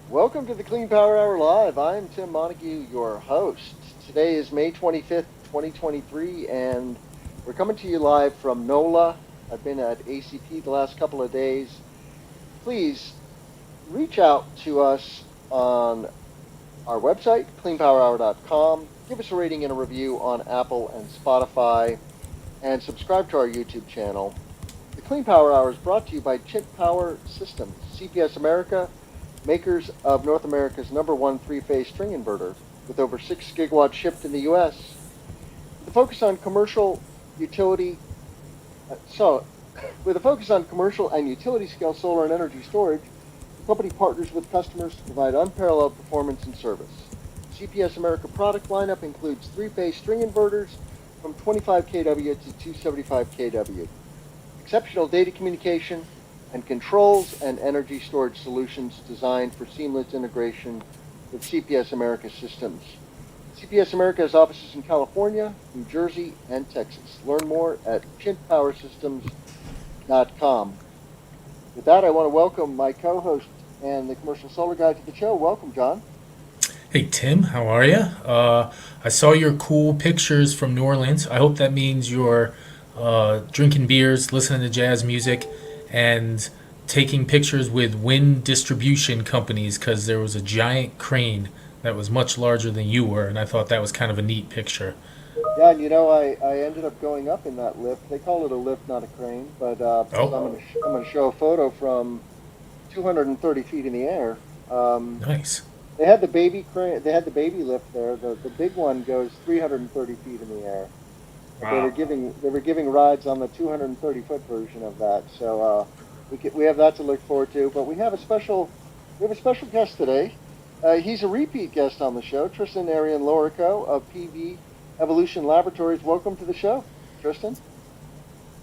Welcome to the Clean Power Hour Live. I'm Tim Montague, your host. Today is May 25th, 2023, and we're coming to you live from NOLA. I've been at ACP the last couple of days. Please reach out to us on our website, cleanpowerhour.com. Give us a rating and a review on Apple and Spotify, and subscribe to our YouTube channel. The Clean Power Hour is brought to you by Chint Power Systems, CPS America, makers of North America's #1 three-phase string inverter, with over 6 gigawatts shipped in the U.S. With a focus on commercial and utility scale solar and energy storage, the company partners with customers to provide unparalleled performance and service. CPS America product lineup includes three-phase string inverters from 25 kW to 275 kW, exceptional data communication, and controls and energy storage solutions designed for seamless integration with CPS America systems. CPS America has offices in California, New Jersey, and Texas. Learn more at chintpowersystems.com. With that, I want to welcome my co-host and the commercial solar guy to the show. Welcome, John. Hey Tim, how are you? I saw your cool pictures from New Orleans. I hope that means you're drinking beers, listening to jazz music, and taking pictures with wind distribution companies because there was a giant crane that was much larger than you were, and I thought that was kind of a neat picture. Yeah, and I ended up going up in that lift. They call it a lift, not a crane, but I'm Oh, going to show a photo from 230 feet in the air. nice. They had the baby crane. They had the baby lift there. The big one goes 330 feet in the air. But Wow. they were giving rides on the 230-foot version of that. So we have that to look forward to. But we have a special guest today. He's a repeat guest on the show, Tristan Erion-Lorico of PV Evolution Laboratories. Welcome to the show, Tristan.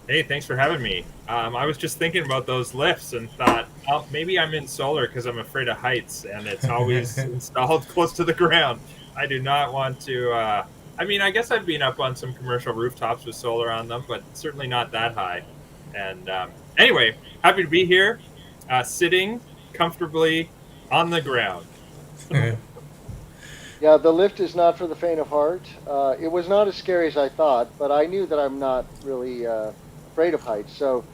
Hey, thanks for having me. I was just thinking about those lifts and thought, oh, maybe I'm in solar because I'm afraid of heights and it's always installed close to the ground. I do not want to. I guess I've been up on some commercial rooftops with solar on them, but certainly not that high. And anyway, happy to be here, sitting comfortably on the ground. Yeah, the lift is not for the faint of heart. It was not as scary as I thought, but I knew that I'm not really afraid of heights. So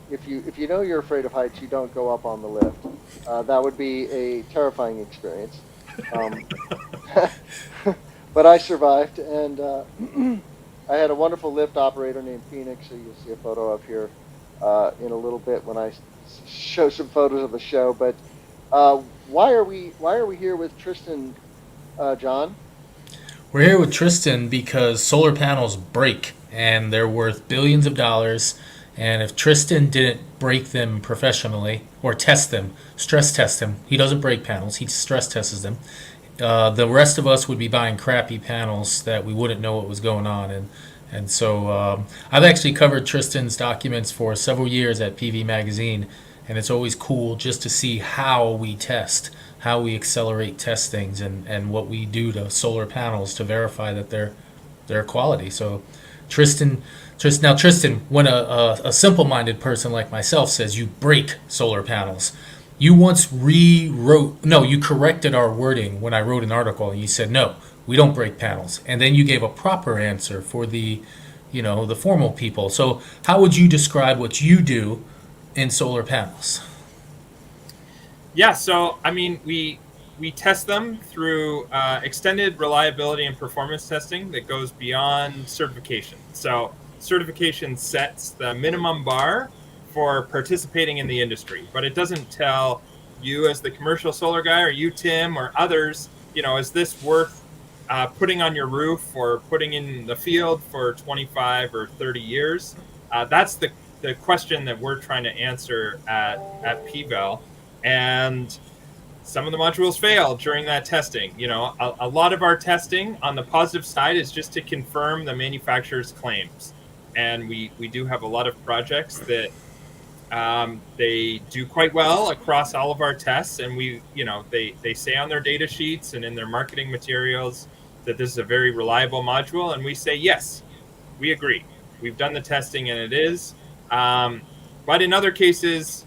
if you know you're afraid of heights, you don't go up on the lift. That would be a terrifying experience. Um, but I survived, and I had a wonderful lift operator named Phoenix, who you'll see a photo of here in a little bit when I show some photos of the show. But why are we here with Tristan, John? We're here with Tristan because solar panels break and they're worth billions of dollars. And if Tristan didn't break them professionally or test them, stress test them, he doesn't break panels, he stress tests them. The rest of us would be buying crappy panels that we wouldn't know what was going on. And so I've actually covered Tristan's documents for several years at PV Magazine, and it's always cool just to see how we test, how we accelerate test things, and what we do to solar panels to verify that they're quality. So Tristan, when a simple-minded person like myself says you break solar panels, you once you corrected our wording when I wrote an article, and you said, no, we don't break panels. And then you gave a proper answer for the formal people. So how would you describe what you do in solar panels? Yeah, so we test them through extended reliability and performance testing that goes beyond certification. So certification sets the minimum bar for participating in the industry, but it doesn't tell you as the commercial solar guy or you, Tim, or others, is this worth putting on your roof or putting in the field for 25 or 30 years? That's the question that we're trying to answer at PVEL. And some of the modules fail during that testing. A lot of our testing on the positive side is just to confirm the manufacturer's claims. And we do have a lot of projects that they do quite well across all of our tests. And they say on their data sheets and in their marketing materials that this is a very reliable module. And we say, yes, we agree. We've done the testing and it is. But in other cases,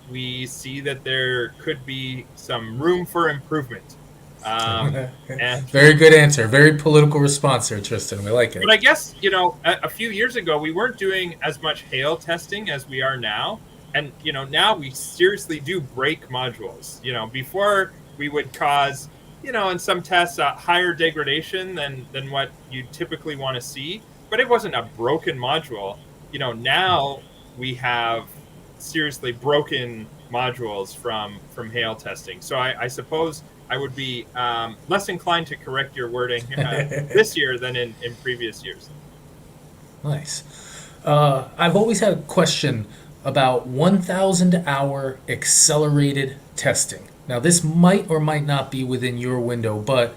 we see that there could be some room for improvement. And Very good answer. Very political response there, Tristan. We like it. But I guess, a few years ago, we weren't doing as much hail testing as we are now. And, now we seriously do break modules. Before we would cause, in some tests, higher degradation than what you typically want to see. But it wasn't a broken module. Now we have seriously broken modules from hail testing. So I suppose I would be less inclined to correct your wording this year than in previous years. Nice. I've always had a question about 1,000 hour accelerated testing. Now, this might or might not be within your window, but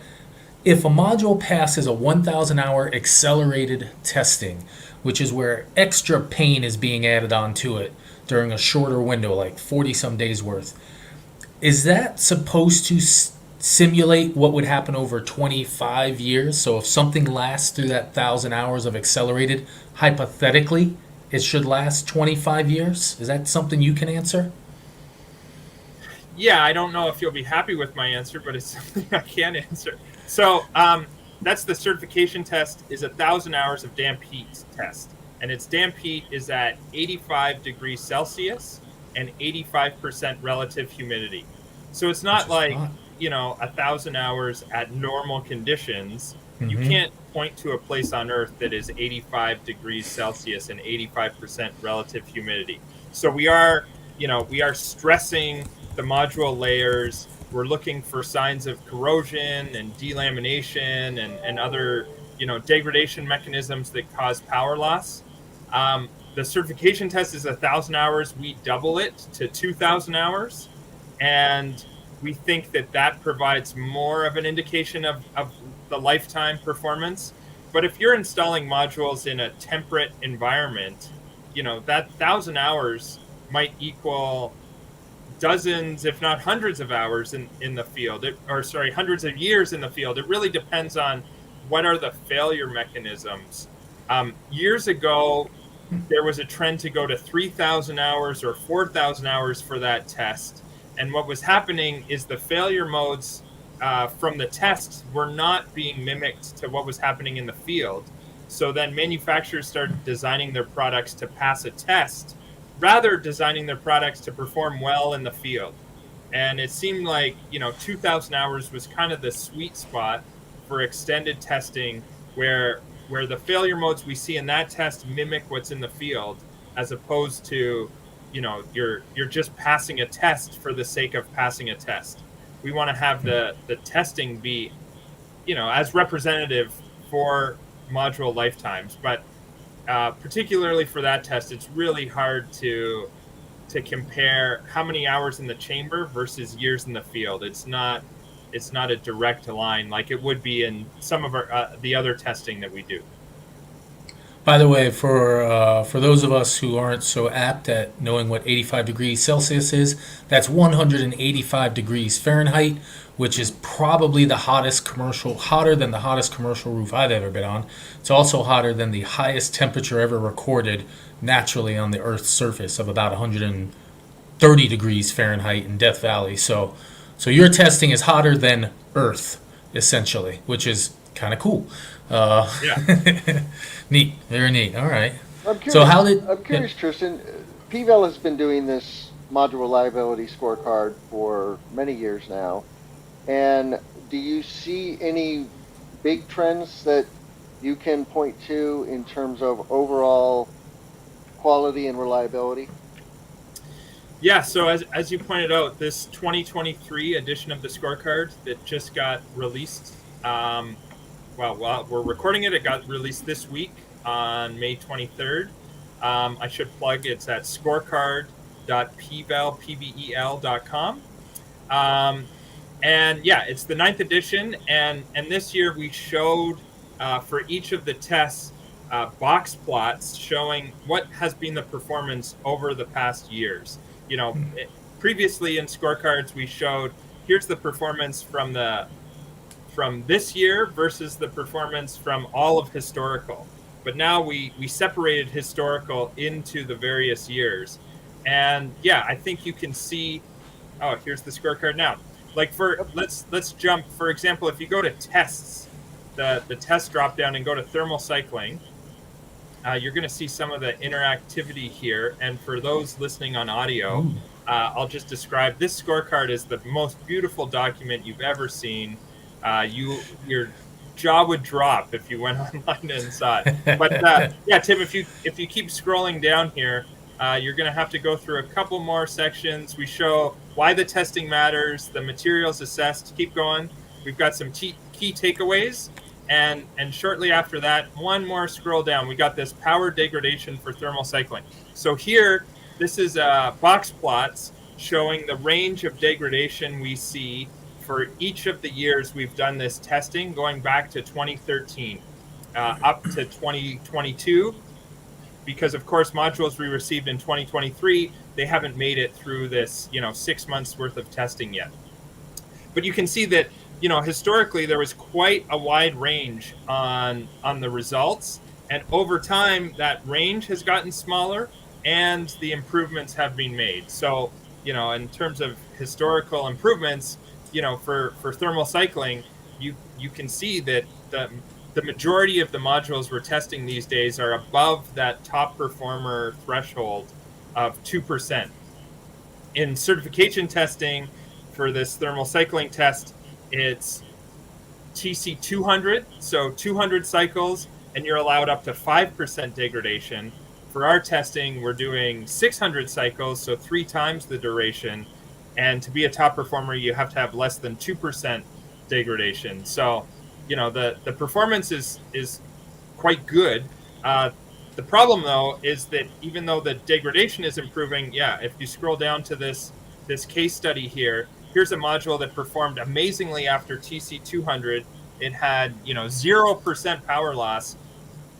if a module passes a 1,000 hour accelerated testing, which is where extra pain is being added onto it during a shorter window, like 40 some days worth, is that supposed to simulate what would happen over 25 years? So if something lasts through that 1,000 hours of accelerated, hypothetically, it should last 25 years? Is that something you can answer? Yeah, I don't know if you'll be happy with my answer, but it's something I can answer. So that's the certification test, is 1,000 hours of damp heat test. And its damp heat is at 85 degrees Celsius and 85% relative humidity. So it's not like, 1,000 hours at normal conditions. Mm-hmm. You can't point to a place on Earth that is 85 degrees Celsius and 85% relative humidity. So we are stressing the module layers. We're looking for signs of corrosion and delamination and other, degradation mechanisms that cause power loss. The certification test is 1,000 hours. We double it to 2,000 hours. And we think that provides more of an indication of the lifetime performance. But if you're installing modules in a temperate environment, that 1,000 hours might equal dozens, if not hundreds of hours in the field, hundreds of years in the field. It really depends on what are the failure mechanisms. Years ago, there was a trend to go to 3,000 hours or 4,000 hours for that test. And what was happening is the failure modes from the tests were not being mimicked to what was happening in the field. So then manufacturers started designing their products to pass a test, rather designing their products to perform well in the field. And it seemed like, 2,000 hours was kind of the sweet spot for extended testing where the failure modes we see in that test mimic what's in the field, as opposed to, you're just passing a test for the sake of passing a test. We want to have the testing be, as representative for module lifetimes. But particularly for that test, it's really hard to compare how many hours in the chamber versus years in the field. It's not a direct line like it would be in some of our the other testing that we do. By the way, for those of us who aren't so apt at knowing what 85 degrees Celsius is, that's 185 degrees Fahrenheit, which is probably hotter than the hottest commercial roof I've ever been on. It's also hotter than the highest temperature ever recorded naturally on the Earth's surface of about 130 degrees Fahrenheit in Death Valley. So your testing is hotter than Earth, essentially, which is kind of cool. Yeah. Neat, very neat. All right. I'm curious, I'm curious, Tristan. PVEL has been doing this module reliability scorecard for many years now, and do you see any big trends that you can point to in terms of overall quality and reliability? Yeah, so as you pointed out, this 2023 edition of the scorecard that just got released, while we're recording it, it got released this week on May 23rd. I should plug it's at scorecard.pvel.com. And yeah, it's the 9th edition, and this year we showed for each of the tests box plots showing what has been the performance over the past years. Previously in scorecards we showed here's the performance from this year versus the performance from all of historical. But now we separated historical into the various years. And yeah, I think you can see. Oh, here's the scorecard now. Like for let's jump. For example, if you go to tests, the test drop down and go to thermal cycling, you're going to see some of the interactivity here. And for those listening on audio, I'll just describe this scorecard is the most beautiful document you've ever seen. Your jaw would drop if you went online and saw it. But yeah, Tim, if you keep scrolling down here, you're going to have to go through a couple more sections. We show why the testing matters, the materials assessed. Keep going. We've got some key takeaways. And shortly after that, one more scroll down, we got this power degradation for thermal cycling. So here, this is box plots showing the range of degradation we see for each of the years we've done this testing, going back to 2013 up to 2022. Because of course, modules we received in 2023, they haven't made it through this 6 months worth of testing yet. But you can see that historically there was quite a wide range on the results, and over time that range has gotten smaller and the improvements have been made. So in terms of historical improvements, for thermal cycling, you can see that the majority of the modules we're testing these days are above that top performer threshold of 2%. In certification testing for this thermal cycling test, it's TC 200, so 200 cycles, and you're allowed up to 5% degradation. For our testing, we're doing 600 cycles, so 3 times the duration. And to be a top performer, you have to have less than 2% degradation. So, the performance is quite good. The problem, though, is that even though the degradation is improving, if you scroll down to this case study here, here's a module that performed amazingly after TC 200. It had 0% power loss,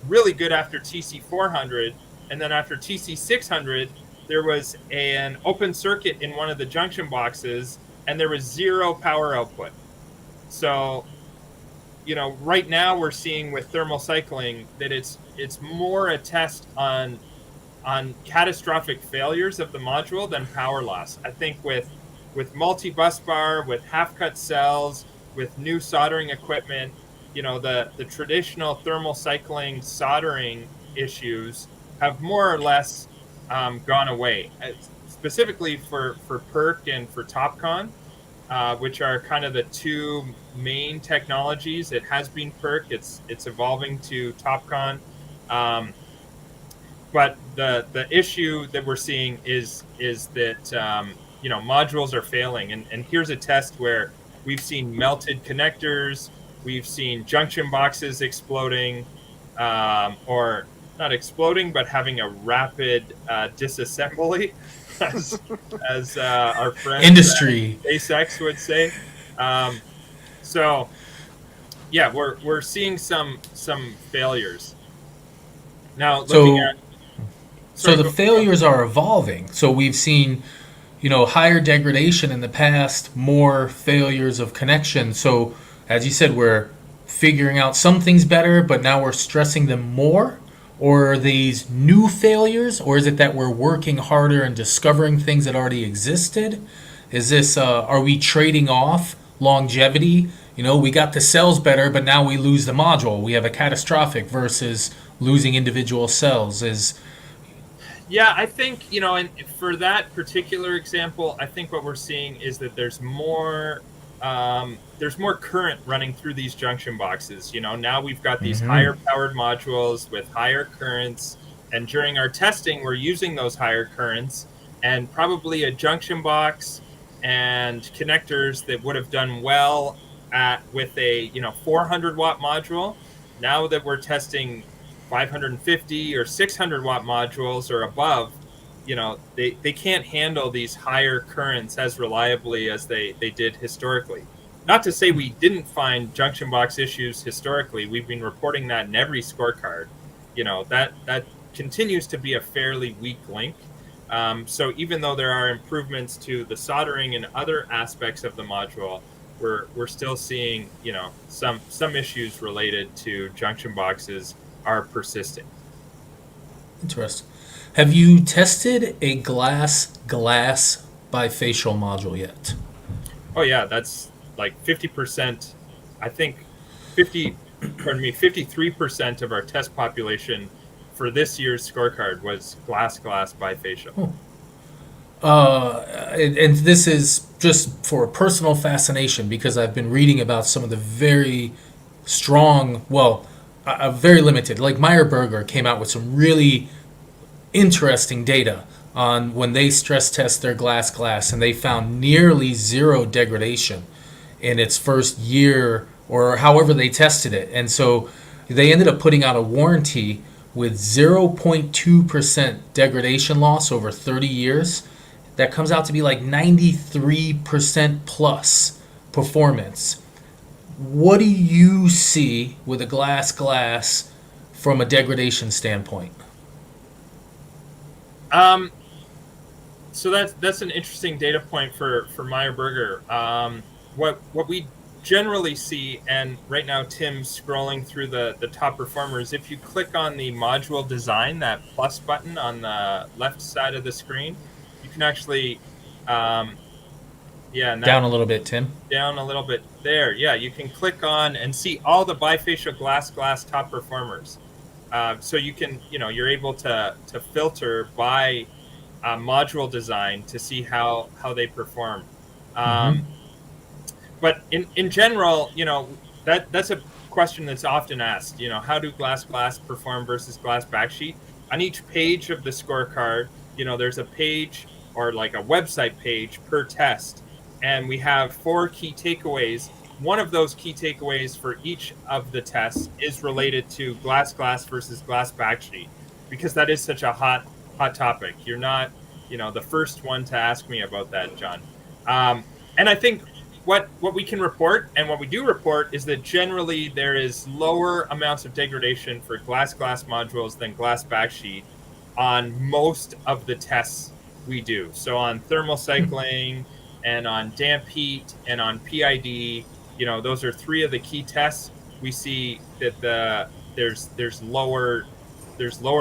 really good after TC 400, and then after TC 600, there was an open circuit in one of the junction boxes, and there was 0 power output. So, right now we're seeing with thermal cycling that it's more a test on catastrophic failures of the module than power loss. I think with multi-bus bar, with half-cut cells, with new soldering equipment, the traditional thermal cycling soldering issues have more or less gone away. Specifically for PERC and for TOPCon, which are kind of the two main technologies. It has been PERC. It's evolving to TOPCon. But the issue that we're seeing is that modules are failing, and here's a test where we've seen melted connectors, we've seen junction boxes exploding, or not exploding, but having a rapid disassembly, as our friend Industry SpaceX would say. So yeah, we're seeing some failures now. Looking at so the failures are evolving. So we've seen, higher degradation in the past, more failures of connection. So as you said, we're figuring out some things better, but now we're stressing them more. Or are these new failures, or is it that we're working harder and discovering things that already existed? Is this, are we trading off longevity? We got the cells better, but now we lose the module. We have a catastrophic versus losing individual cells. Yeah, I think, and for that particular example, I think what we're seeing is that there's more current running through these junction boxes. Now we've got these higher powered modules with higher currents, and during our testing, we're using those higher currents, and probably a junction box and connectors that would have done well with a 400 watt module. Now that we're testing 550 or 600 watt modules or above, they can't handle these higher currents as reliably as they did historically. Not to say we didn't find junction box issues historically. We've been reporting that in every scorecard. That continues to be a fairly weak link. So even though there are improvements to the soldering and other aspects of the module, we're still seeing some issues related to junction boxes are persisting. Interesting. Have you tested a glass bifacial module yet? Oh yeah, that's like 50%. I think 50, pardon me, 53% of our test population for this year's scorecard was glass bifacial. Oh. And this is just for personal fascination because I've been reading about some of the very strong, well, very limited. Like Meyer Burger came out with some really interesting data on when they stress test their glass, and they found nearly zero degradation in its first year or however they tested it. And so they ended up putting out a warranty with 0.2% degradation loss over 30 years. That comes out to be like 93% plus performance. What do you see with a glass from a degradation standpoint? So that's an interesting data point for Meyer Burger. What we generally see, and right now Tim's scrolling through the top performers. If you click on the module design, that plus button on the left side of the screen, you can actually, yeah, and that, Down a little bit, Tim. down a little bit there. Yeah, you can click on and see all the bifacial glass top performers. So you can, you're able to filter by module design to see how they perform. Mm-hmm. But in general, that's a question that's often asked. How do glass perform versus glass backsheet? On each page of the scorecard, there's a page or like a website page per test, and we have 4 key takeaways. One of those key takeaways for each of the tests is related to glass versus glass backsheet, because that is such a hot topic. You're not, the first one to ask me about that, John. And I think what we can report, and what we do report, is that generally there is lower amounts of degradation for glass modules than glass backsheet on most of the tests we do. So on thermal cycling and on damp heat and on PID, those are 3 of the key tests. We see that there's lower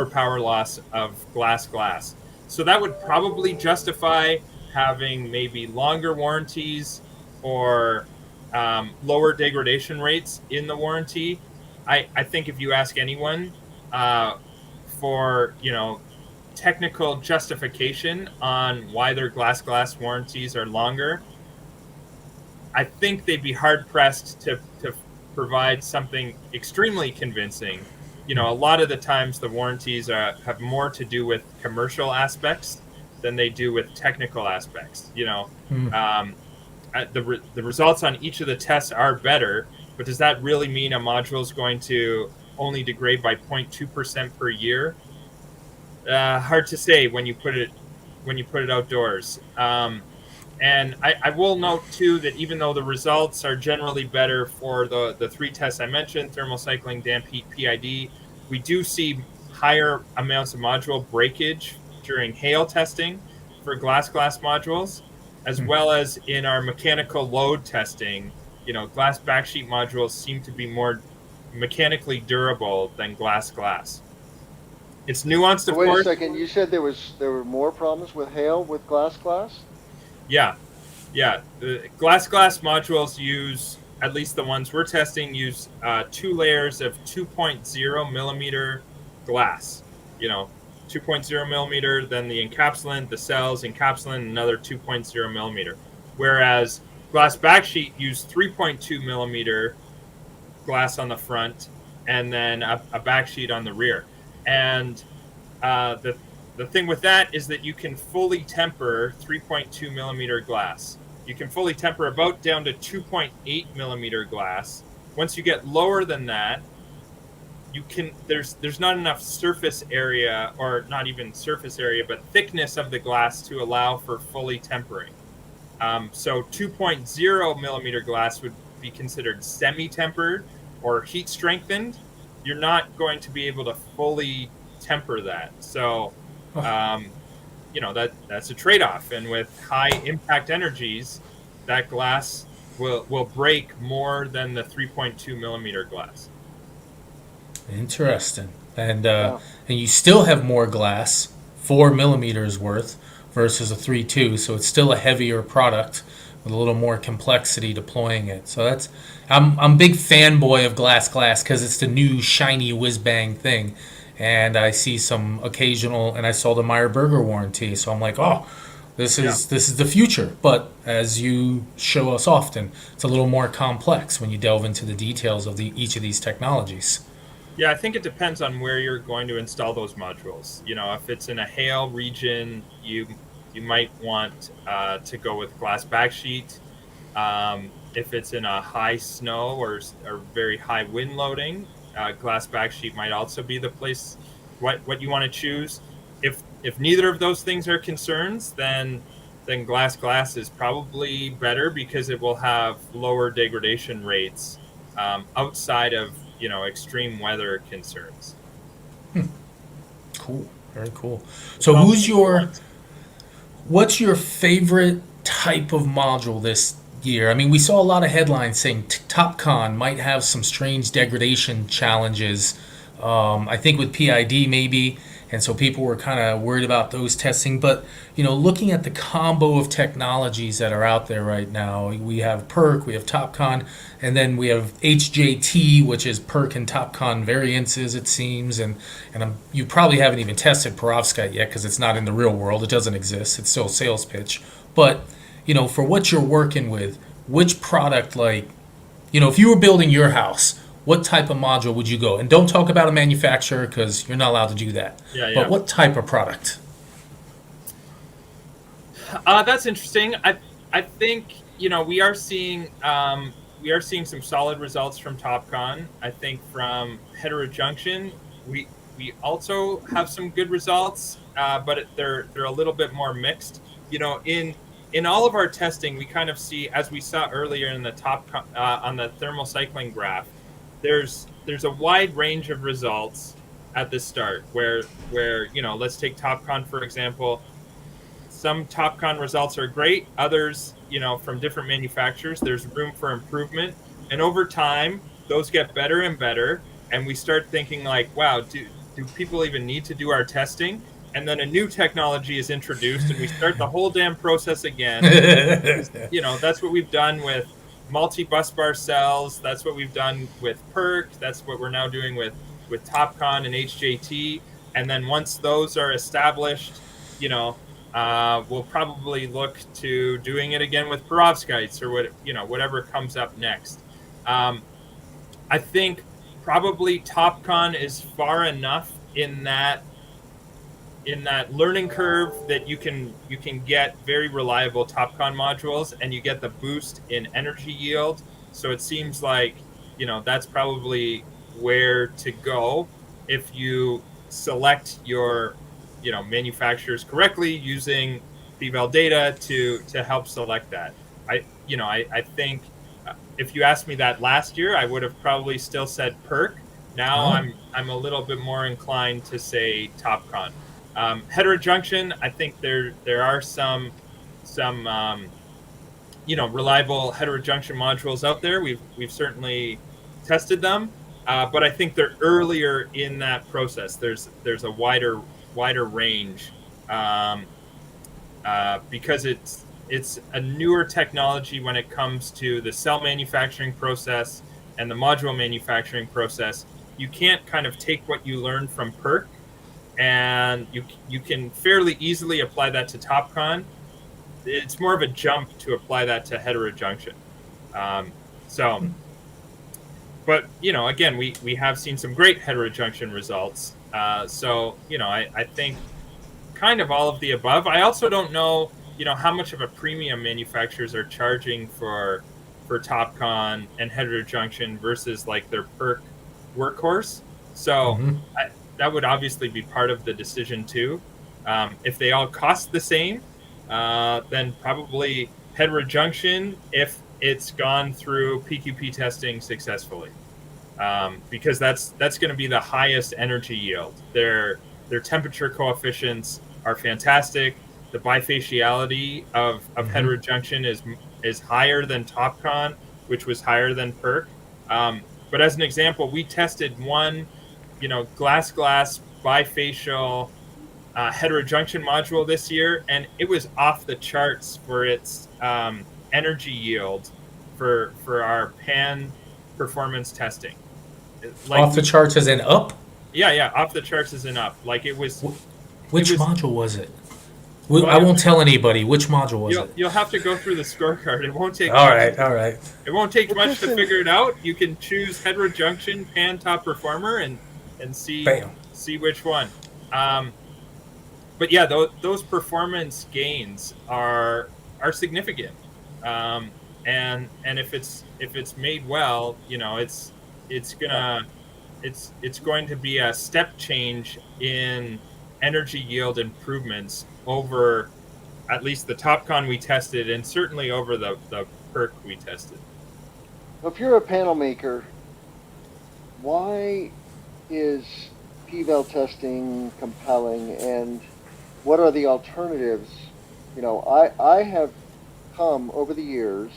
power loss of glass. So that would probably justify having maybe longer warranties or lower degradation rates in the warranty. I think if you ask anyone for technical justification on why their glass warranties are longer, I think they'd be hard pressed to provide something extremely convincing. A lot of the times the warranties have more to do with commercial aspects than they do with technical aspects. The results on each of the tests are better, but does that really mean a module is going to only degrade by 0.2% per year? Hard to say when you put it outdoors. And I will note too that even though the results are generally better for the 3 tests I mentioned, thermal cycling, damp heat, PID, we do see higher amounts of module breakage during hail testing for glass modules, as well as in our mechanical load testing. Glass backsheet modules seem to be more mechanically durable than glass. It's nuanced, So of wait course. a second. You said there were more problems with hail with glass? Yeah. The glass modules use, at least the ones we're testing, use 2 layers of 2.0 millimeter glass. 2.0 millimeter, then the encapsulant, the cells, encapsulant, another 2.0 millimeter. Whereas glass backsheet use 3.2 millimeter glass on the front, and then a backsheet on the rear. And the thing with that is that you can fully temper 3.2 millimeter glass. You can fully temper about down to 2.8 millimeter glass. Once you get lower than that, there's not enough surface area, or not even surface area, but thickness of the glass to allow for fully tempering. So 2.0 millimeter glass would be considered semi-tempered or heat strengthened. You're not going to be able to fully temper that. So, that's a trade-off. And with high impact energies, that glass will break more than the 3.2 millimeter glass. Interesting. and Yeah. you still have more glass, 4 millimeters worth versus a 3.2. So it's still a heavier product with a little more complexity deploying it. So that's I'm a big fanboy of glass because it's the new shiny whiz bang thing. And I see some occasional, and I saw the Meyer Burger warranty, so I'm like, oh, Yeah. this is the future. But as you show us often, it's a little more complex when you delve into the details of each of these technologies. Yeah, I think it depends on where you're going to install those modules. You know, if it's in a hail region, you might want to go with glass backsheet. If it's in a high snow or very high wind loading, glass backsheet might also be the place what you want to choose. If neither of those things are concerns, then glass is probably better because it will have lower degradation rates outside of extreme weather concerns. Cool, very cool. But So, also, what's your favorite type of module this year? I mean, we saw a lot of headlines saying TopCon might have some strange degradation challenges. I think with PID maybe, and so people were kind of worried about those testing. But looking at the combo of technologies that are out there right now, we have PERC, we have TopCon, and then we have HJT, which is PERC and TopCon variances, it seems. And you probably haven't even tested perovskite yet because it's not in the real world. It doesn't exist. It's still a sales pitch. But for what you're working with, which product, like, if you were building your house, what type of module would you go? And don't talk about a manufacturer because you're not allowed to do that. yeah, But yeah. what type of product? That's interesting. I think we are seeing some solid results from TopCon. I think from heterojunction, we also have some good results, but they're a little bit more mixed. In all of our testing, we kind of see, as we saw earlier in the on the thermal cycling graph, there's a wide range of results at the start. Where let's take TopCon for example. Some TopCon results are great. Others, from different manufacturers, there's room for improvement. And over time, those get better and better. And we start thinking like, wow, do people even need to do our testing? And then a new technology is introduced and we start the whole damn process again. That's what we've done with multi-bus bar cells. That's what we've done with PERC. That's what we're now doing with TopCon and HJT. And then once those are established, we'll probably look to doing it again with perovskites or whatever comes up next. I think probably TopCon is far enough in that learning curve that you can get very reliable TopCon modules and you get the boost in energy yield. So it seems like that's probably where to go if you select your manufacturers correctly using PVEL data to help select that. I think if you asked me that last year, I would have probably still said PERC. Now I'm a little bit more inclined to say TopCon. Heterojunction, I think there are some reliable heterojunction modules out there. We've certainly tested them, but I think they're earlier in that process. There's a wider range because it's a newer technology when it comes to the cell manufacturing process and the module manufacturing process. You can't kind of take what you learned from PERC and you can fairly easily apply that to TopCon. It's more of a jump to apply that to heterojunction. But again, we have seen some great heterojunction results. I think kind of all of the above. I also don't know, how much of a premium manufacturers are charging for TopCon and heterojunction versus like their PERC workhorse. So that would obviously be part of the decision too. If they all cost the same, then probably heterojunction if it's gone through PQP testing successfully, because that's going to be the highest energy yield. Their temperature coefficients are fantastic. The bifaciality of heterojunction is higher than TopCon, which was higher than PERC. But as an example, we tested one glass bifacial heterojunction module this year, and it was off the charts for its energy yield for our pan performance testing. Off the charts as in up? Yeah, off the charts as in up. Like it was. Which it was, module was it? Well, I won't tell anybody. Which module was it? You'll have to go through the scorecard. It won't take. All right. It won't take much to figure it out. You can choose heterojunction, pan, top performer, and see which one. But yeah, those performance gains are significant, and if it's made well, it's going to be a step change in energy yield improvements over at least the TopCon we tested, and certainly over the PERC we tested. If you're a panel maker, why is PVEL testing compelling, and what are the alternatives? I have come over the years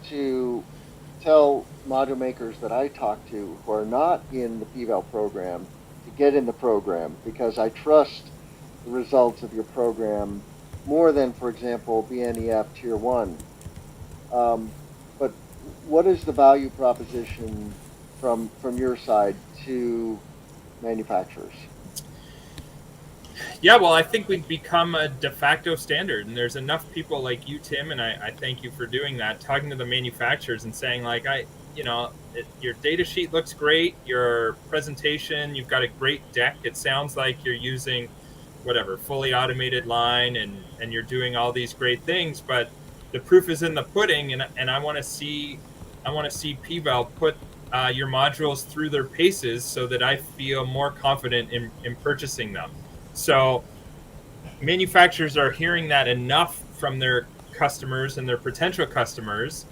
to tell module makers that I talk to who are not in the PVEL program to get in the program, because I trust the results of your program more than, for example, BNEF Tier 1. But what is the value proposition from your side to manufacturers? Yeah, well, I think we've become a de facto standard, and there's enough people like you, Tim, and I thank you for doing that, talking to the manufacturers and saying, like, your data sheet looks great, your presentation, you've got a great deck. It sounds like you're using fully automated line, and you're doing all these great things, but the proof is in the pudding, and I want to see PVEL put your modules through their paces so that I feel more confident in purchasing them. So manufacturers are hearing that enough from their customers and their potential customers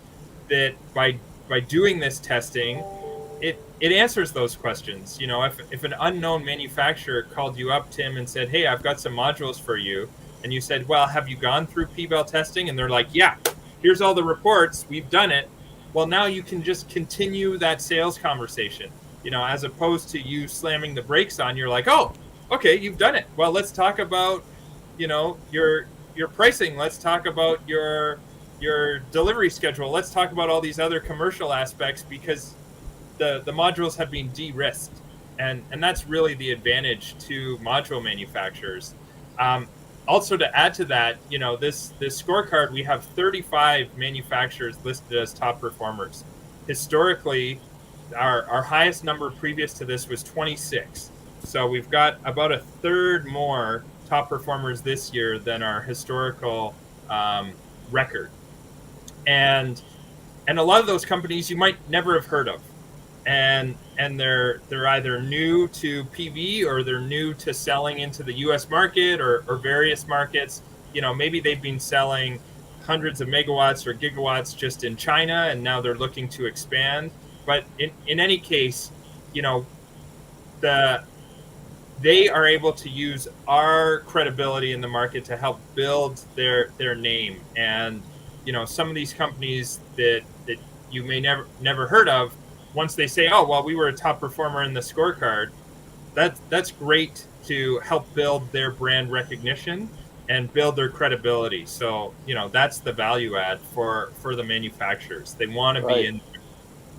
that by doing this testing, it answers those questions. If an unknown manufacturer called you up, Tim, and said, "Hey, I've got some modules for you," and you said, "Well, have you gone through PVEL testing?" and they're like, "Yeah, here's all the reports, we've done it." Well, now you can just continue that sales conversation, as opposed to you slamming the brakes on. You're like, "Oh, okay, you've done it. Well, let's talk about, your pricing. Let's talk about your delivery schedule. Let's talk about all these other commercial aspects, because the modules have been de-risked." And that's really the advantage to module manufacturers. Also, to add to that, this scorecard, we have 35 manufacturers listed as top performers. Historically, our highest number previous to this was 26. So we've got about a third more top performers this year than our historical record. And a lot of those companies you might never have heard of. And they're either new to PV, or they're new to selling into the US market or various markets. Maybe they've been selling hundreds of megawatts or gigawatts just in China, and now they're looking to expand. But in any case, they are able to use our credibility in the market to help build their name. And some of these companies that you may never heard of, once they say, "Oh, well, we were a top performer in the scorecard," that's great to help build their brand recognition and build their credibility. So that's the value add for the manufacturers. They want to be in.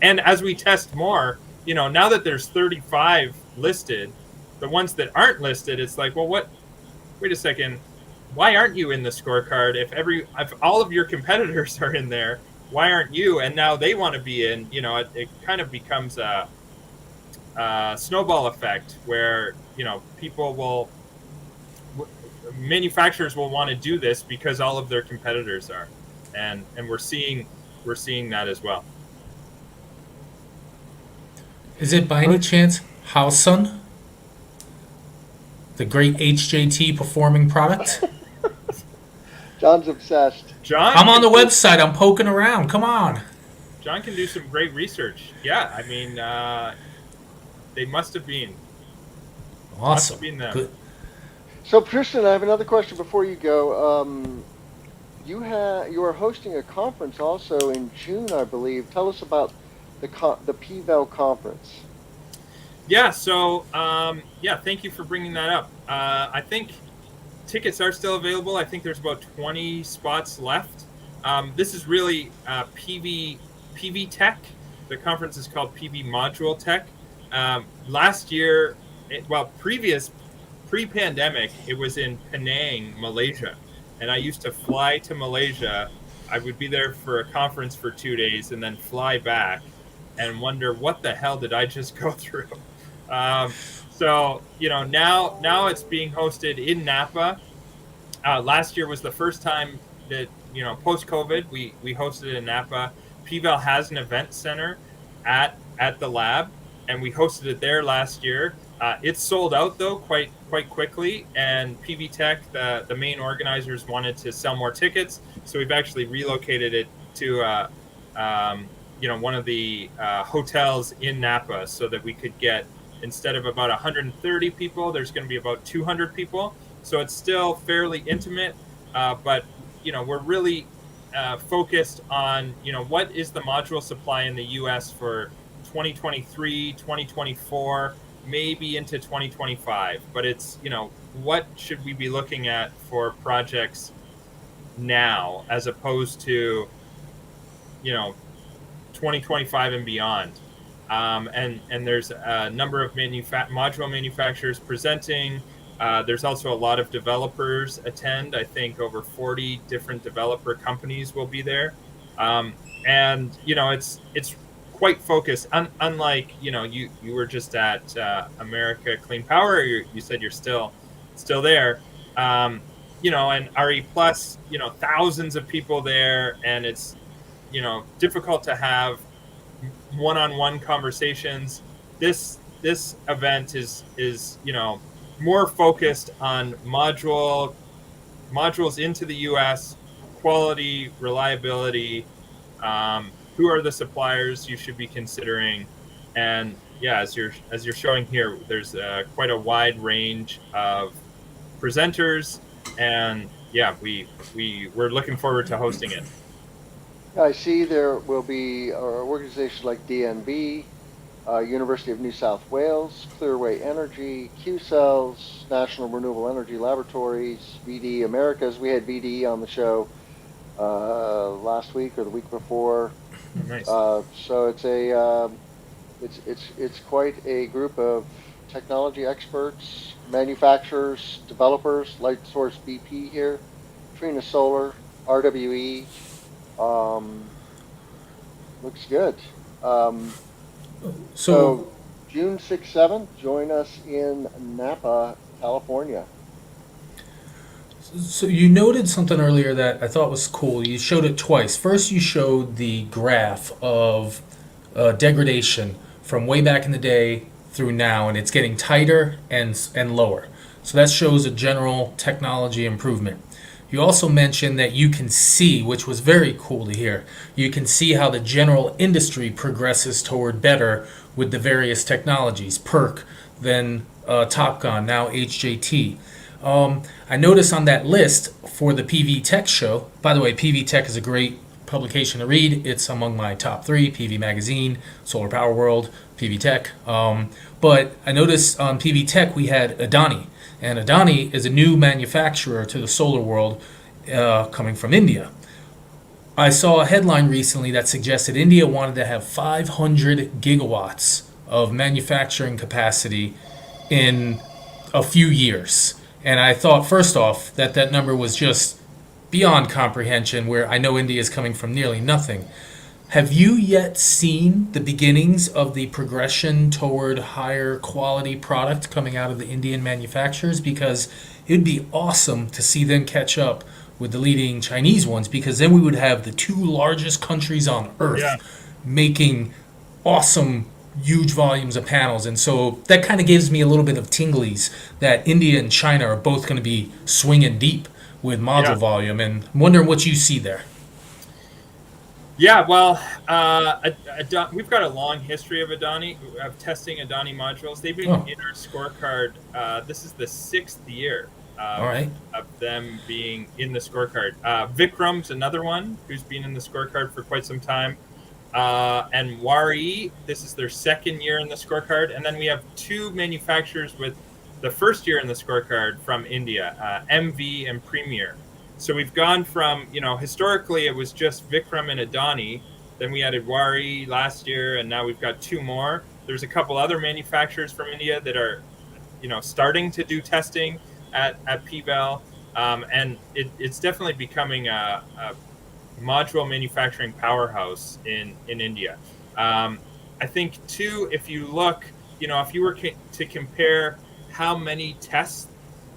And as we test more, now that there's 35 listed, the ones that aren't listed, it's like, well, wait a second, why aren't you in the scorecard? If all of your competitors are in there, why aren't you? And now they want to be in. It kind of becomes a snowball effect where manufacturers will want to do this because all of their competitors are, and we're seeing that as well. Is it by any chance Howsun, the great HJT performing product? John's obsessed. John, I'm on the website. I'm poking around. Come on. John can do some great research. Yeah, I mean, they must have been. Awesome. Must have been them. Good. So, Tristan, I have another question before you go. You are hosting a conference also in June, I believe. Tell us about the PVEL conference. Yeah. So, thank you for bringing that up. I think tickets are still available. I think there's about 20 spots left. This is really PV Tech. The conference is called PV Module Tech. Last year, pre-pandemic, it was in Penang, Malaysia, and I used to fly to Malaysia. I would be there for a conference for 2 days and then fly back and wonder what the hell did I just go through. So now it's being hosted in Napa. Last year was the first time that post COVID we hosted it in Napa. PVEL has an event center at the lab, and we hosted it there last year. It's sold out though quite quickly, and PV Tech, the main organizers, wanted to sell more tickets, so we've actually relocated it to one of the hotels in Napa, so that we could get, instead of about 130 people, there's going to be about 200 people. So it's still fairly intimate, but we're really focused on what is the module supply in the U.S. for 2023, 2024, maybe into 2025. But it's what should we be looking at for projects now, as opposed to 2025 and beyond. And there's a number of module manufacturers presenting. There's also a lot of developers attend. I think over 40 different developer companies will be there. And it's quite focused. Unlike you were just at America Clean Power. You said you're still there. And RE Plus, thousands of people there, and it's difficult to have one-on-one conversations. This event is more focused on modules into the U.S., quality, reliability, who are the suppliers you should be considering, and as you're showing here, there's quite a wide range of presenters, and we're looking forward to hosting it. I see there will be organizations like DNV, University of New South Wales, Clearway Energy, Q-Cells, National Renewable Energy Laboratories, VD Americas. We had VD on the show last week or the week before. Nice. So it's quite a group of technology experts, manufacturers, developers. Lightsource BP here, Trina Solar, RWE. Looks good. So June 6th, 7th, join us in Napa, California. So you noted something earlier that I thought was cool. You showed it twice. First, you showed the graph of degradation from way back in the day through now, and it's getting tighter and lower. So that shows a general technology improvement. You also mentioned that you can see, which was very cool to hear, you can see how the general industry progresses toward better with the various technologies, PERC, then TopCon, now HJT. I noticed on that list for the PV Tech show, by the way, PV Tech is a great publication to read. It's among my top 3, PV Magazine, Solar Power World, PV Tech. But I noticed on PV Tech we had Adani. And Adani is a new manufacturer to the solar world coming from India. I saw a headline recently that suggested India wanted to have 500 gigawatts of manufacturing capacity in a few years. And I thought, first off, that number was just beyond comprehension, where I know India is coming from nearly nothing. Have you yet seen the beginnings of the progression toward higher quality product coming out of the Indian manufacturers? Because it would be awesome to see them catch up with the leading Chinese ones, because then we would have the 2 largest countries on earth making awesome, huge volumes of panels. And so that kind of gives me a little bit of tinglies that India and China are both going to be swinging deep with module volume. And I'm wondering what you see there. Yeah, well, we've got a long history of testing Adani modules. They've been in our scorecard. This is the 6th year of them being in the scorecard. Vikram's another one who's been in the scorecard for quite some time. and Wari, this is their second year in the scorecard. And then we have two manufacturers with the first year in the scorecard from India, MV and Premier. So we've gone from, historically it was just Vikram and Adani. Then we added Wari last year, and now we've got two more. There's a couple other manufacturers from India that are, starting to do testing at PVEL. And it's definitely becoming a module manufacturing powerhouse in India. I think too, if you look, if you were to compare how many tests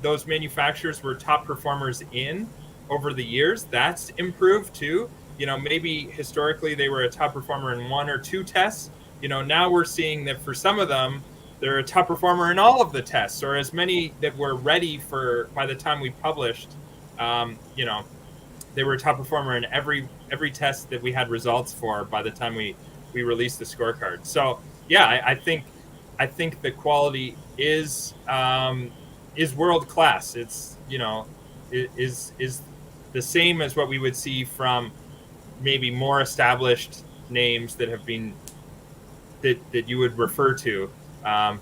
those manufacturers were top performers in over the years, that's improved too. Maybe historically they were a top performer in one or two tests. Now we're seeing that for some of them, they're a top performer in all of the tests, or as many that were ready for by the time we published. They were a top performer in every test that we had results for by the time we released the scorecard. So yeah, I think the quality is world class. It's is the same as what we would see from maybe more established names that have been that you would refer to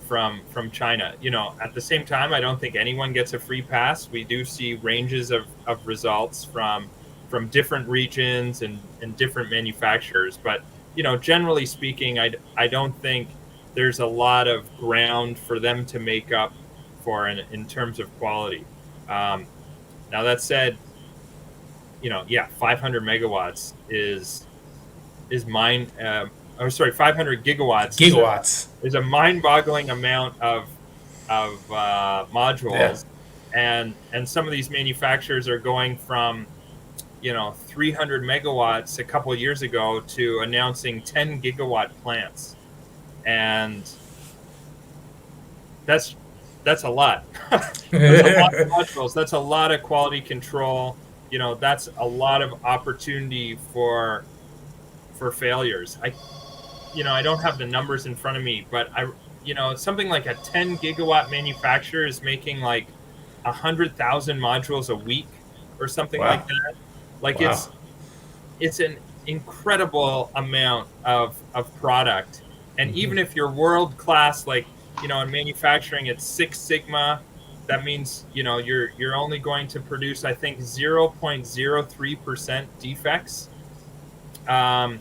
from China. At the same time, I don't think anyone gets a free pass. We do see ranges of results from different regions and different manufacturers. But, generally speaking, I don't think there's a lot of ground for them to make up for in terms of quality. Now, that said, 500 megawatts is 500 gigawatts is a mind-boggling amount of modules. Yeah. And some of these manufacturers are going from 300 megawatts a couple of years ago to announcing 10 gigawatt plants, and that's a lot. That's a lot of modules. That's a lot of quality control. That's a lot of opportunity for failures. I don't have the numbers in front of me, but something like a 10 gigawatt manufacturer is making like 100,000 modules a week or something like that. Wow. It's an incredible amount of product. And even if you're world class, in manufacturing at 6 Sigma, that means, you're only going to produce, I think, 0.03% defects. Or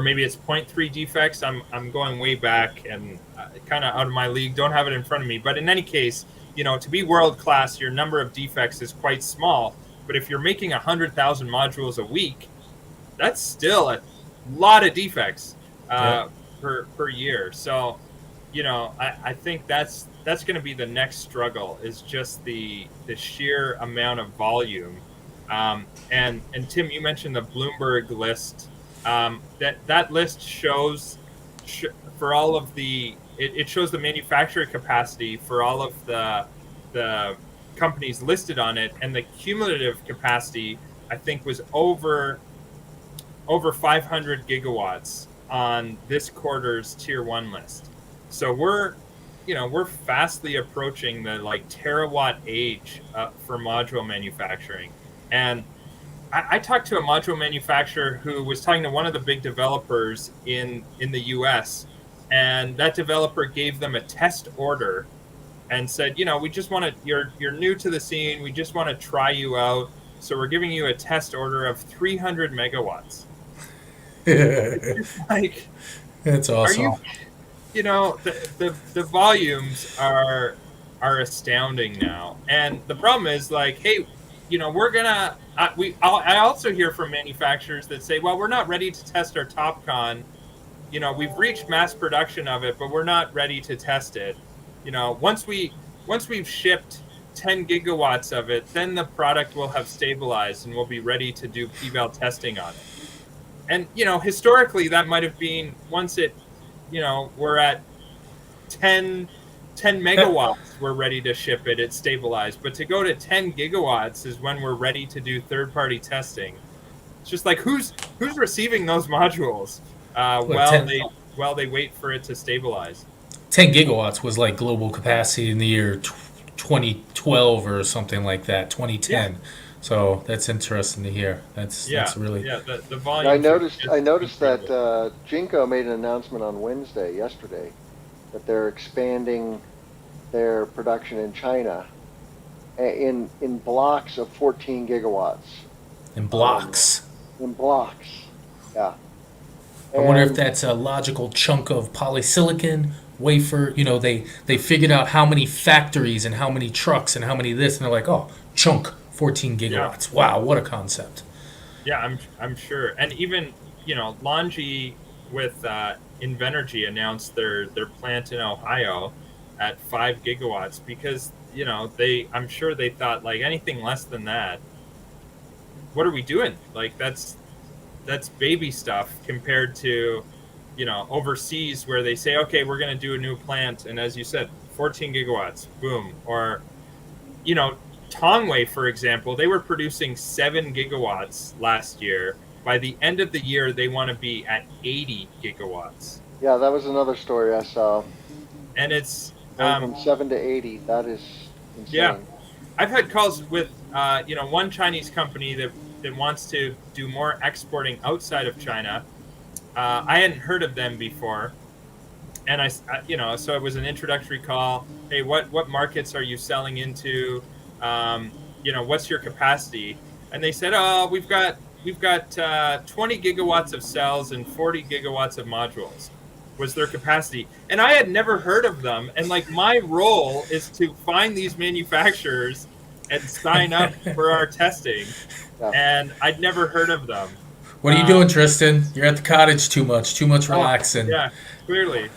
maybe it's 0.3 defects. I'm going way back and kind of out of my league. Don't have it in front of me. But in any case, to be world class, your number of defects is quite small. But if you're making 100,000 modules a week, that's still a lot of defects per year. So, I think that's going to be the next struggle, is just the sheer amount of volume. And Tim, you mentioned the Bloomberg list. That list shows for all of it shows the manufacturer capacity for all of the companies listed on it, and the cumulative capacity, I think, was over 500 gigawatts on this quarter's tier 1 list. So we're fastly approaching the terawatt age for module manufacturing. And I talked to a module manufacturer who was talking to one of the big developers in the US, and that developer gave them a test order and said, we just want to, you're new to the scene, we just want to try you out, so we're giving you a test order of 300 megawatts. That's awesome. The volumes are astounding now. And the problem is hey, we're gonna I also hear from manufacturers that say, well, we're not ready to test our TopCon. We've reached mass production of it, but we're not ready to test it. Once we've shipped 10 gigawatts of it, then the product will have stabilized and we'll be ready to do PVEL testing on it. And historically that might have been once it we're at 10 megawatts, we're ready to ship it, it's stabilized. But to go to 10 gigawatts is when we're ready to do third-party testing. It's just who's receiving those modules while they wait for it to stabilize. 10 gigawatts was global capacity in the year 2012 or something like that, 2010. Yeah. So that's interesting to hear. That's really Yeah. The Yeah, I volume noticed. I is noticed that incredible. Jinko made an announcement on yesterday, that they're expanding their production in China in blocks of 14 gigawatts. in Um, blocks. in blocks. Yeah, I wonder if and that's a logical chunk of polysilicon wafer. They figured out how many factories and how many trucks and how many this, and they're like, oh, chunk, 14 Yeah, gigawatts. Wow, what a concept. yeah, I'm sure. And even Longi with Invenergy announced their plant in Ohio at 5 gigawatts because I'm sure they thought like anything less than that, what are we doing? Like that's baby stuff compared to overseas where they say, okay, we're going to do a new plant, and as you said, 14 gigawatts, boom. Or you know Tongwei, for example, they were producing 7 gigawatts last year. By the end of the year they want to be at 80 gigawatts. yeah, that was another story I saw. And it's Going from 7 to 80. That is yeah, insane. I've had calls with one Chinese company that wants to do more exporting outside of China. I hadn't heard of them before, and so it was an introductory call. Hey, what markets are you selling into? What's your capacity? And they said, oh, we've got 20 gigawatts of cells and 40 gigawatts of modules was their capacity. And I had never heard of them. And like my role is to find these manufacturers and sign up for our testing. Yeah. And I'd never heard of them. What are you doing, Tristan? You're at the cottage too much Oh, relaxing. yeah, clearly.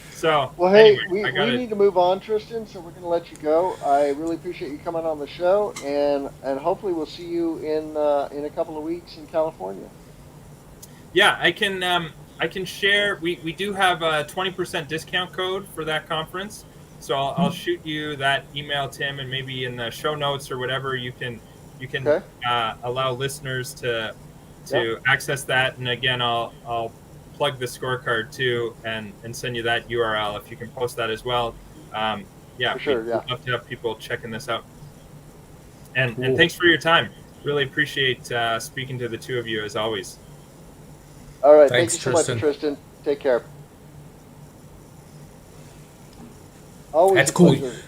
So Well, anyway, hey, we, I got we it. need to move on, Tristan. So we're going to let you go. I really appreciate you coming on the show, and hopefully we'll see you in a couple of weeks in California. Yeah, I can share. We do have a 20% discount code for that conference, so I'll shoot you that email, Tim, and maybe in the show notes or whatever you can Okay. allow listeners to Yep. access that. And again, I'll plug the scorecard too and send you that URL if you can post that as well. Yeah, For sure. we'd Yeah. love to have people checking this out. And Cool. thanks for your time. Really appreciate speaking to the two of you as always. All right. Thank Thanks, you so much, Tristan. Tristan. Take care. Always That's a cool. pleasure.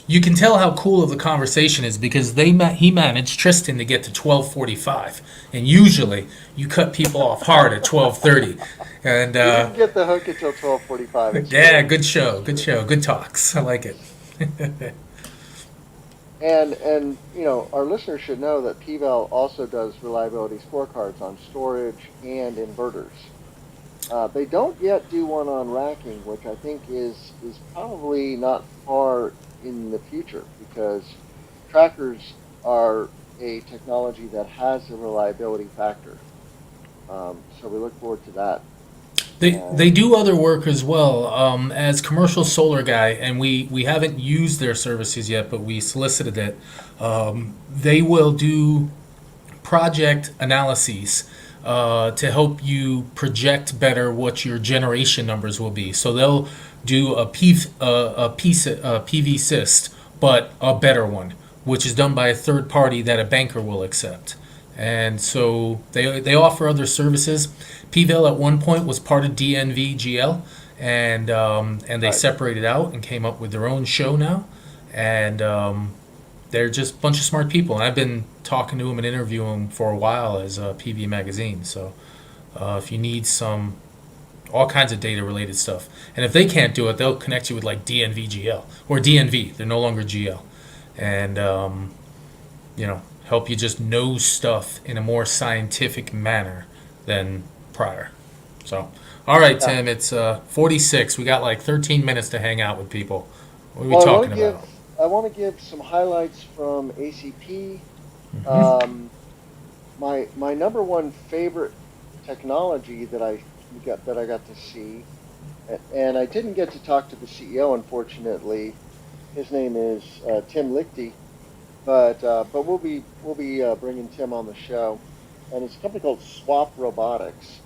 You can tell how cool of the conversation is because he managed Tristan to get to 12:45, and usually you cut people off hard at 12:30. And We didn't get the hook until 12:45. It's yeah, true. good show, good show, good talks. I like it. And our listeners should know that PVEL also does reliability scorecards on storage and inverters. They don't yet do one on racking, which I think is probably not far in the future, because trackers are a technology that has a reliability factor. So we look forward to that. They And do other work as well. As commercial solar guy, and we haven't used their services yet, but we solicited it. They will do project analyses to help you project better what your generation numbers will be. So they'll do a PV cyst, but a better one, which is done by a third party that a banker will accept. And so they offer other services. PVEL at one point was part of DNV and they right. separated out and came up with their own show now. And they're just a bunch of smart people. And I've been talking to them and interviewing them for a while as a PV magazine. So if you need all kinds of data related stuff, and if they can't do it, they'll connect you with like DNVGL or DNV. They're no longer GL, and help you just know stuff in a more scientific manner than prior. So, all right, Yeah. Tim, it's 46. We got like 13 minutes to hang out with people. What are we Well, talking about? I want to give some highlights from ACP. Hmm. Um, my number one favorite technology that I got to see, and I didn't get to talk to the CEO, unfortunately. His name is Tim Lichty, but we'll be bringing Tim on the show, and it's a company called Swap Robotics.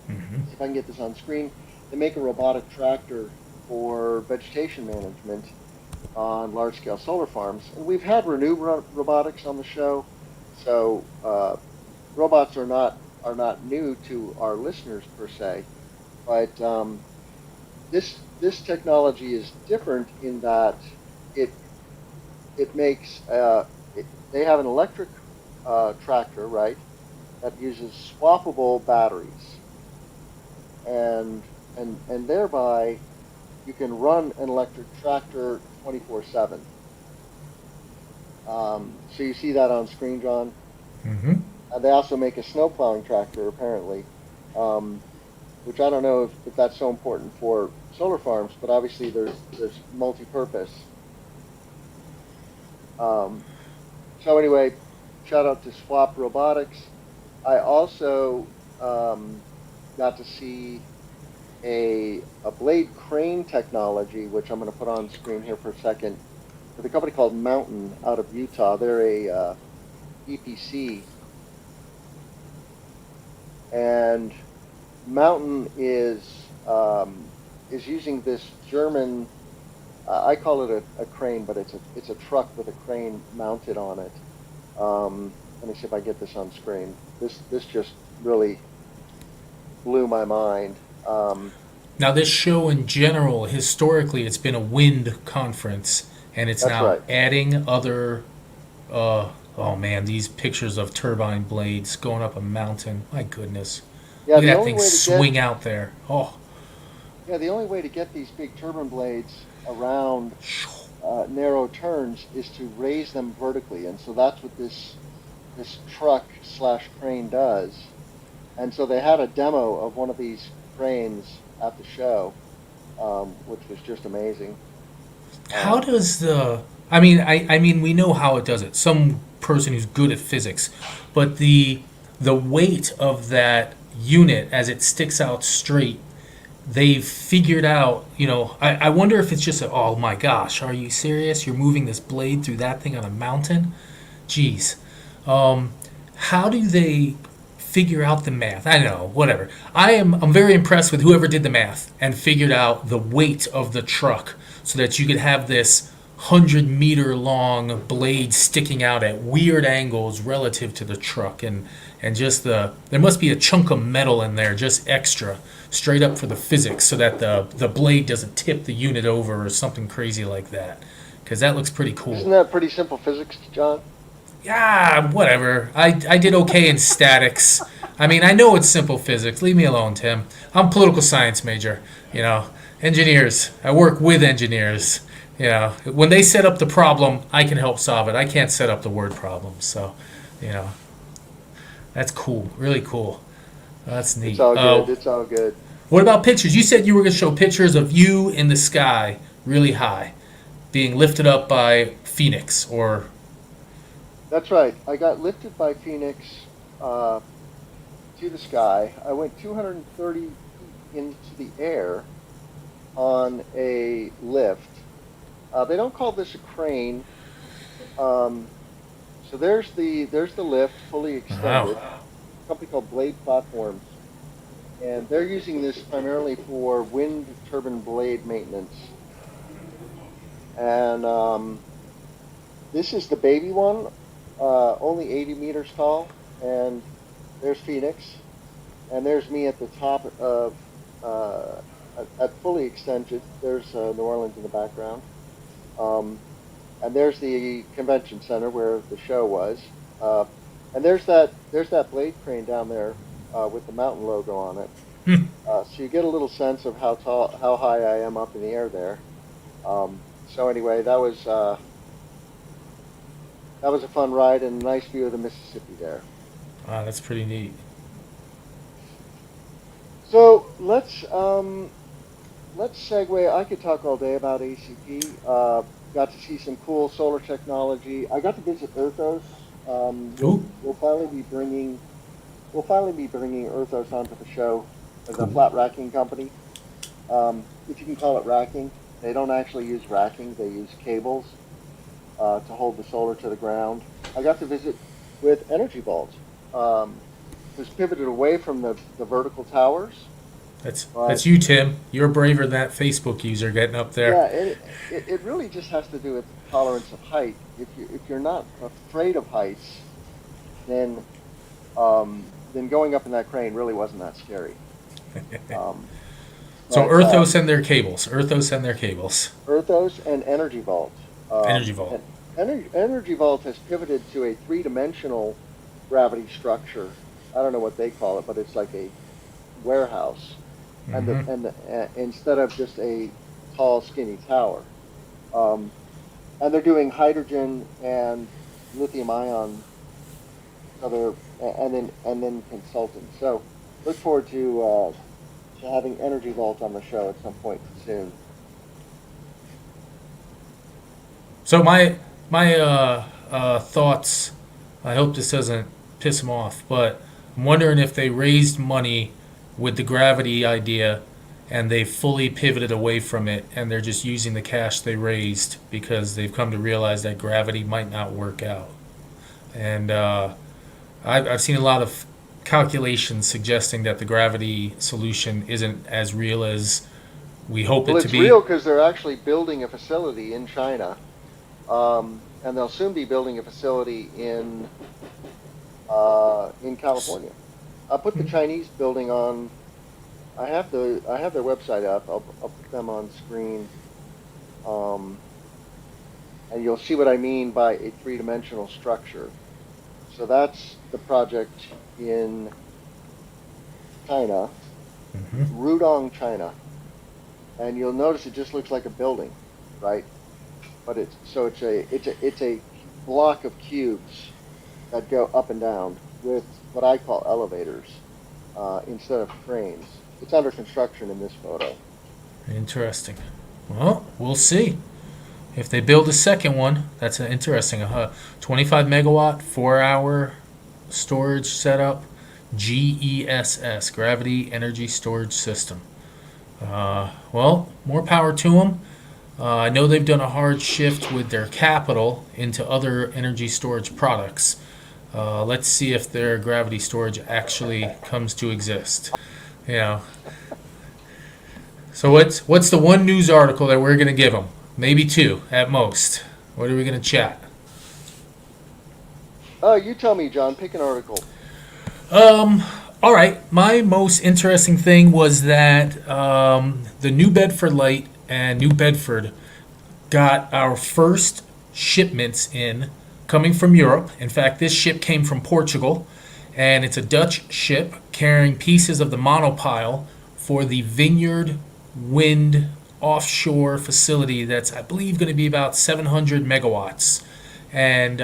Hmm. See if I can get this on screen. They make a robotic tractor for vegetation management, on large-scale solar farms. And we've had renewable robotics on the show, so robots are not new to our listeners per se, but this technology is different in that it it makes they have an electric tractor, right, that uses swappable batteries, and and thereby you can run an electric tractor 24/7. So you see that on screen, John. Mm-hmm. They also make a snow plowing tractor, apparently, um, which I don't know if that's so important for solar farms, but obviously there's multi-purpose. Um, so anyway, shout out to Swap Robotics. I also got to see a blade crane technology, which I'm going to put on screen here for a second, with a company called Mountain out of Utah. They're a EPC, and Mountain is using this German. I call it a crane, but it's a truck with a crane mounted on it. Let me see if I get this on screen. This just really blew my mind. Now, this show in general, historically, it's been a wind conference, and it's That's now right. adding other. Oh man, these pictures of turbine blades going up a mountain. My goodness, Yeah, look at the that only thing way to get swing out there. Oh, the only way to get these big turbine blades around narrow turns is to raise them vertically, and so that's what this truck slash crane does. And so they had a demo of one of these cranes at the show, which was just amazing. how Um, does the? I mean, we know how it does it. Some person who's good at physics, but the weight of that unit as it sticks out straight, they've figured out, I wonder if it's just oh my gosh, are you serious? You're moving this blade through that thing on a mountain? Jeez. How do they figure out the math? I don't know, whatever. I'm very impressed with whoever did the math and figured out the weight of the truck so that you could have this 100-meter long blade sticking out at weird angles relative to the truck, and just there must be a chunk of metal in there just extra straight up for the physics so that the blade doesn't tip the unit over or something crazy like that, because that looks pretty isn't cool. that pretty simple physics, John? Yeah, whatever. I did okay in statics. I mean, I know it's simple physics. Leave me alone, Tim. I'm a political science major. Engineers. I work with engineers. When they set up the problem, I can help solve it. I can't set up the word problem. So, you know, that's cool. Really cool. That's It's neat. all good. It's all good. What about pictures? You said you were going to show pictures of you in the sky, really high, being lifted up by Phoenix or. That's right. I got lifted by Phoenix uh, to the sky. I went 230 feet into the air on a lift. They don't call this a crane. Um, so there's the lift, fully extended. Wow. A company called Blade Platforms, and they're using this primarily for wind turbine blade maintenance. And this is the baby one, only 80 meters tall. And there's Phoenix, and there's me at the top of at fully extended. There's New Orleans in the background, and there's the convention center where the show was. And there's that blade crane down there with the mountain logo on it. So you get a little sense of how high I am up in the air there. So anyway, that was a fun ride and a nice view of the Mississippi there. Wow, that's pretty neat. So let's segue. I could talk all day about ACP. Got to see some cool solar technology. I got to visit Earthos. Ooh, We'll finally be bringing Earthos onto the show as a cool. flat racking company. If you can call it racking, they don't actually use racking. They use cables to hold the solar to the ground. I got to visit with Energy Vault. Was pivoted away from the vertical towers But That's you, Tim. You're braver than that Facebook user getting up there. yeah, it really just has to do with tolerance of height. If you're not afraid of heights, then going up in that crane really wasn't that scary. Um, So but Earthos and their cables. Earthos and their cables. Earthos and Energy Vault. Energy Vault. Energy Vault has pivoted to a three-dimensional gravity structure. I don't know what they call it, but it's like a warehouse, instead of just a tall, skinny tower. And they're doing hydrogen and lithium-ion, and then consulting. So look forward to having Energy Vault on the show at some point soon. So my thoughts. I hope this doesn't piss them off, but I'm wondering if they raised money with the gravity idea and they fully pivoted away from it and they're just using the cash they raised because they've come to realize that gravity might not work out. And I've seen a lot of calculations suggesting that the gravity solution isn't as real as we hope Well, it to it's be. real because they're actually building a facility in China, and they'll soon be building a facility in California. I'll put the Chinese building on. I have their website up. I'll put them on screen, and you'll see what I mean by a three-dimensional structure. So that's the project in China, Rudong, China, and you'll notice it just looks like a building, right? But it's a block of cubes that go up and down with what I call elevators instead of cranes. It's under construction in this photo. Interesting. Well, we'll see. If they build a second one, that's an interesting. 25 megawatt, 4-hour storage setup, GESS, Gravity Energy Storage System. Well, more power to them. I know they've done a hard shift with their capital into other energy storage products. Let's see if their gravity storage actually comes to exist. You know. So what's the one news article that we're going to give them? Maybe two at most. What are we going to chat? You tell me, John. Pick an article. All right. My most interesting thing was that the New Bedford Light and New Bedford got our first shipments in coming from Europe. In fact, this ship came from Portugal, and it's a Dutch ship carrying pieces of the monopile for the Vineyard Wind offshore facility that's, I believe, going to be about 700 megawatts. And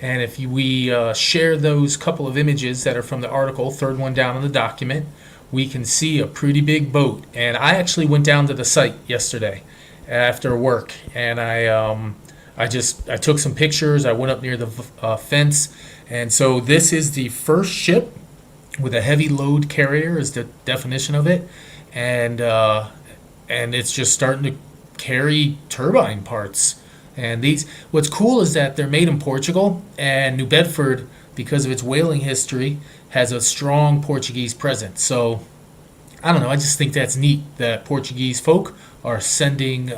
if we share those couple of images that are from the article, third one down in the document, we can see a pretty big boat. And I actually went down to the site yesterday after work, and I took some pictures. I went up near the fence, and so this is the first ship with a heavy load carrier, is the definition of it, and it's just starting to carry turbine parts. And what's cool is that they're made in Portugal, and New Bedford, because of its whaling history, has a strong Portuguese presence. So I don't know. I just think that's neat that Portuguese folk are sending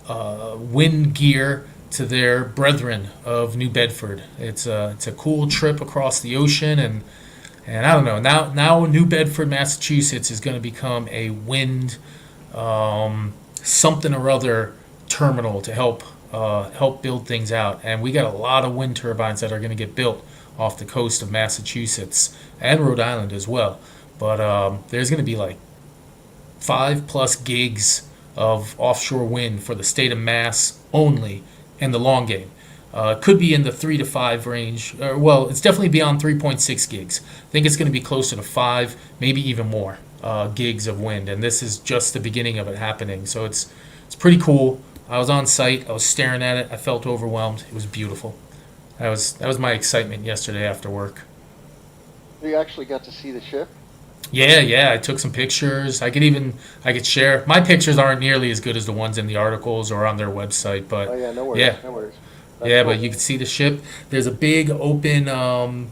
wind gear to their brethren of New Bedford. It's a cool trip across the ocean, and I don't know. Now New Bedford, Massachusetts is going to become a wind something or other terminal to help build things out. And we got a lot of wind turbines that are going to get built off the coast of Massachusetts and Rhode Island as well. But there's going to be like 5+ gigs of offshore wind for the state of Mass only in the long game. Could be in the 3 to 5 range. Well, it's definitely beyond 3.6 gigs. I think it's going to be closer to 5, maybe even more gigs of wind. And this is just the beginning of it happening. So it's pretty cool. I was on site. I was staring at it. I felt overwhelmed. It was beautiful. That was my excitement yesterday after work. You actually got to see the ship? Yeah. I took some pictures. I could share. My pictures aren't nearly as good as the ones in the articles or on their website, but Oh yeah, no worries. No worries. That's yeah, cool. but you can see the ship. There's a big open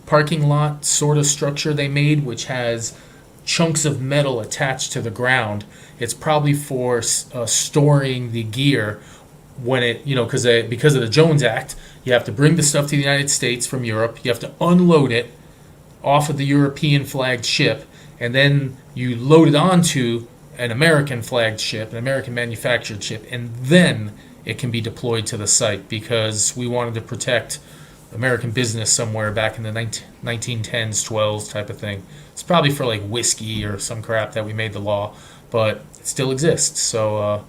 parking lot sort of structure they made, which has chunks of metal attached to the ground. It's probably for storing the gear when it, because of the Jones Act, you have to bring the stuff to the United States from Europe. You have to unload it off of the European flagged ship, and then you load it onto an American flagged ship, an American manufactured ship, and then it can be deployed to the site, because we wanted to protect American business somewhere back in the 1910s, 12s type of thing. It's probably for like whiskey or some crap that we made the law, but it still exists. So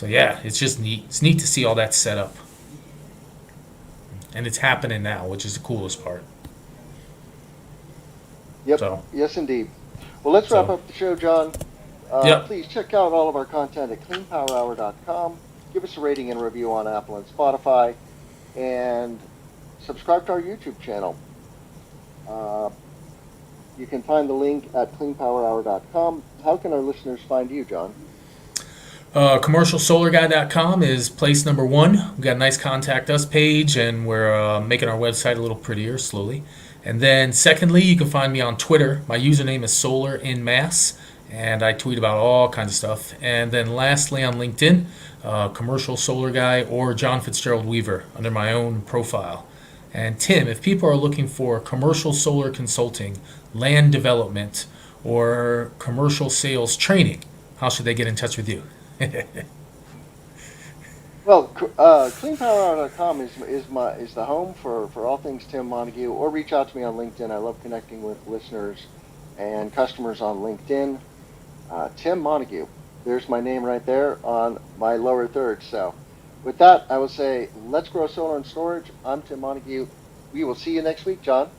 yeah, it's just neat. It's neat to see all that set up, and it's happening now, which is the coolest part. Yep. So. Yes, indeed. Well, let's wrap up the show, John. Yep. Please check out all of our content at cleanpowerhour.com. Give us a rating and review on Apple and Spotify, and subscribe to our YouTube channel. You can find the link at cleanpowerhour.com. How can our listeners find you, John? CommercialSolarGuy.com is place number one. We've got a nice contact us page, and we're making our website a little prettier slowly. And then secondly, you can find me on Twitter. My username is SolarInMass, and I tweet about all kinds of stuff. And then lastly, on LinkedIn, Commercial Solar Guy or John Fitzgerald Weaver under my own profile. And Tim, if people are looking for commercial solar consulting, land development, or commercial sales training, how should they get in touch with you? Well, cleanpowerhour.com is the home for all things Tim Montague, or reach out to me on LinkedIn. I love connecting with listeners and customers on LinkedIn. Tim Montague. There's my name right there on my lower third. So with that, I will say, let's grow solar and storage. I'm Tim Montague. We will see you next week, John.